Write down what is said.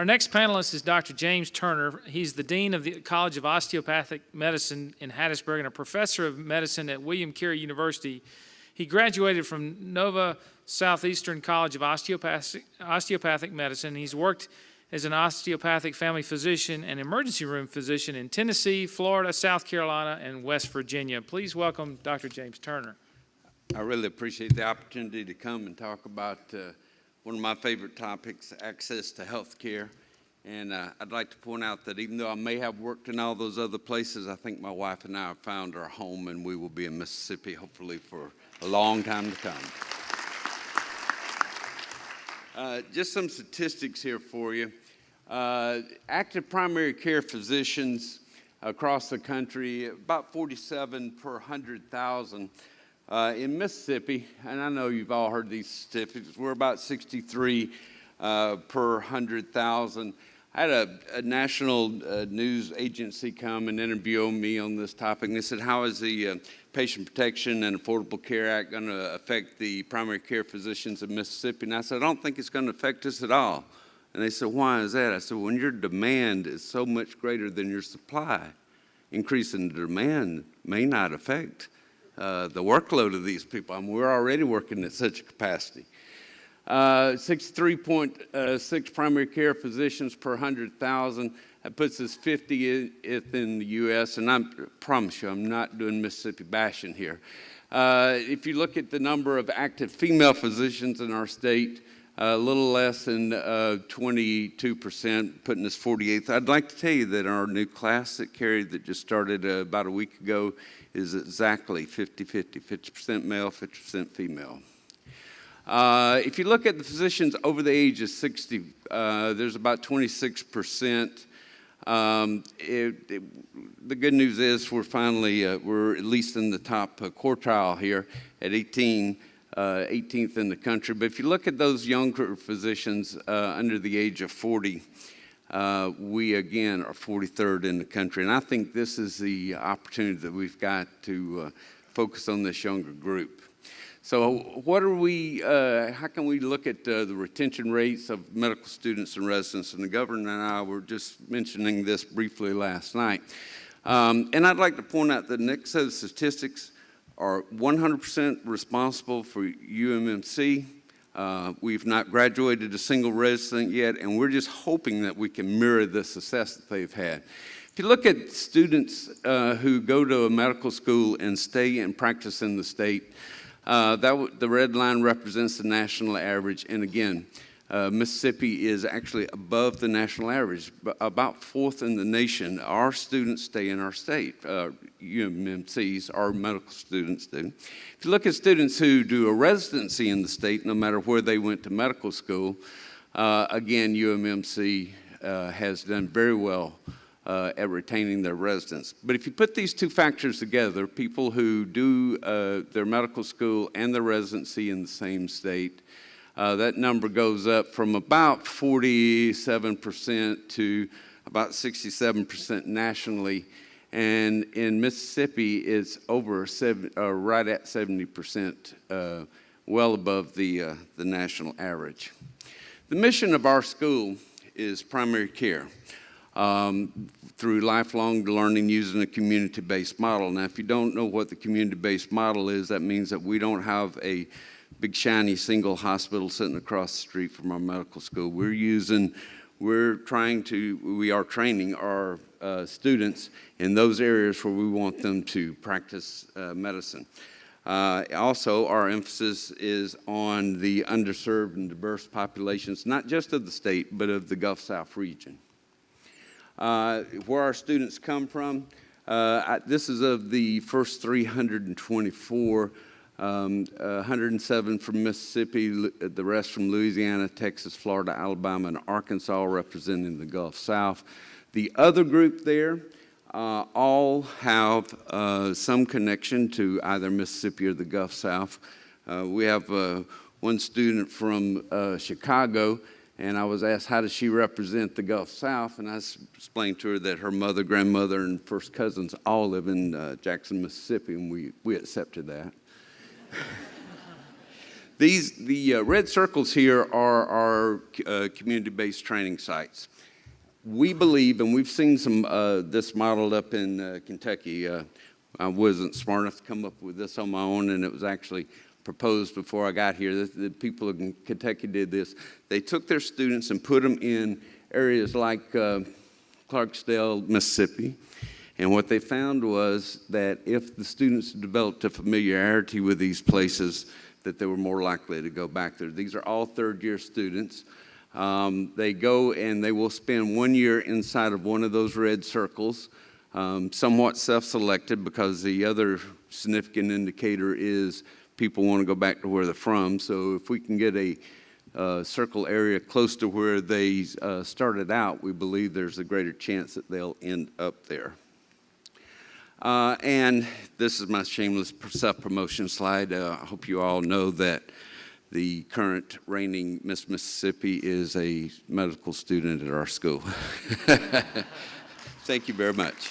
Our next panelist is Dr. James Turner. He's the Dean of the College of Osteopathic Medicine in Hattiesburg and a professor of medicine at William Carey University. He graduated from Nova Southeastern College of Osteopathic Medicine. He's worked as an osteopathic family physician and emergency room physician in Tennessee, Florida, South Carolina, and West Virginia. Please welcome Dr. James Turner. I really appreciate the opportunity to come and talk about one of my favorite topics, access to health care. And I'd like to point out that even though I may have worked in all those other places, I think my wife and I have found our home, and we will be in Mississippi hopefully for a long time to come. Just some statistics here for you. Active primary care physicians across the country, about 47 per 100,000. In Mississippi, and I know you've all heard these statistics, we're about 63 per 100,000. I had a national news agency come and interview me on this topic, and they said, how is the Patient Protection and Affordable Care Act going to affect the primary care physicians of Mississippi? And I said, I don't think it's going to affect us at all. And they said, why is that? I said, when your demand is so much greater than your supply, increasing the demand may not affect the workload of these people. I mean, we're already working at such a capacity. 63.6 primary care physicians per 100,000. That puts us 50th in the U.S., and I promise you, I'm not doing Mississippi bashing here. If you look at the number of active female physicians in our state, a little less than 22%, putting us 48th. I'd like to tell you that our new class at Carey that just started about a week ago is exactly 50-50, 50% male, 50% female. If you look at the physicians over the age of 60, there's about 26%. The good news is we're finally, we're at least in the top quartile here at 18th in the country. But if you look at those younger physicians under the age of 40, we again are 43rd in the country. And I think this is the opportunity that we've got to focus on this younger group. So what are we, how can we look at the retention rates of medical students and residents? And the governor and I were just mentioning this briefly last night. And I'd like to point out that the next set of statistics are 100% responsible for UMMC. We've not graduated a single resident yet, and we're just hoping that we can mirror the success that they've had. If you look at students who go to a medical school and stay and practice in the state, the red line represents the national average, and again, Mississippi is actually above the national average, about 4th in the nation. Our students stay in our state. UMMCs, our medical students do. If you look at students who do a residency in the state, no matter where they went to medical school, again, UMMC has done very well at retaining their residents. But if you put these two factors together, people who do their medical school and their residency in the same state, that number goes up from about 47% to about 67% nationally. And in Mississippi, it's over right at 70%, well above the national average. The mission of our school is primary care through lifelong learning using a community-based model. Now, if you don't know what the community-based model is, that means that we don't have a big shiny single hospital sitting across the street from our medical school. We are training our students in those areas where we want them to practice medicine. Also, our emphasis is on the underserved and diverse populations, not just of the state, but of the Gulf South region. Where our students come from, this is of the first 324, 107 from Mississippi, the rest from Louisiana, Texas, Florida, Alabama, and Arkansas, representing the Gulf South. The other group there all have some connection to either Mississippi or the Gulf South. We have one student from Chicago, and I was asked, how does she represent the Gulf South? And I explained to her that her mother, grandmother, and first cousins all live in Jackson, Mississippi, and we accepted that. The red circles here are our community-based training sites. We believe, and we've seen some this modeled up in Kentucky. I wasn't smart enough to come up with this on my own, and it was actually proposed before I got here. The people in Kentucky did this. They took their students and put them in areas like Clarksdale, Mississippi. And what they found was that if the students developed a familiarity with these places, that they were more likely to go back there. These are all third-year students. They go and they will spend 1 year inside of one of those red circles, somewhat self-selected, because the other significant indicator is people want to go back to where they're from. So if we can get a circle area close to where they started out, we believe there's a greater chance that they'll end up there. And this is my shameless self-promotion slide. I hope you all know that the current reigning Miss Mississippi is a medical student at our school. Thank you very much.